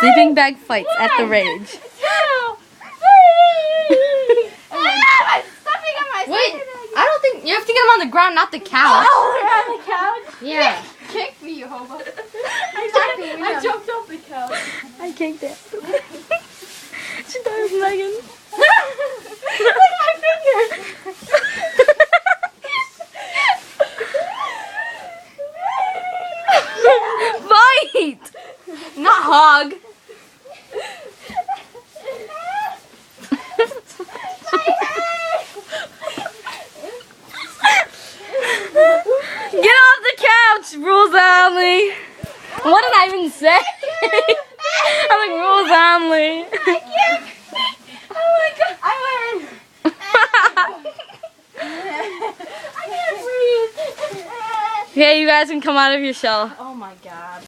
Sleeping bag fights at the Rage. Wait, I don't think you have to get him on the ground, not the couch. Oh, we're on the couch? Yeah. Kick me, you hobo. I jumped off the couch. I kicked it. She thought it was Megan. Look at my finger. Fight! Not hog. Get off the couch! Rules only. What did I even say? I'm like, rules only. I can't. Oh my god. I win. I can't breathe. Okay, you guys can come out of your shell. Oh my god.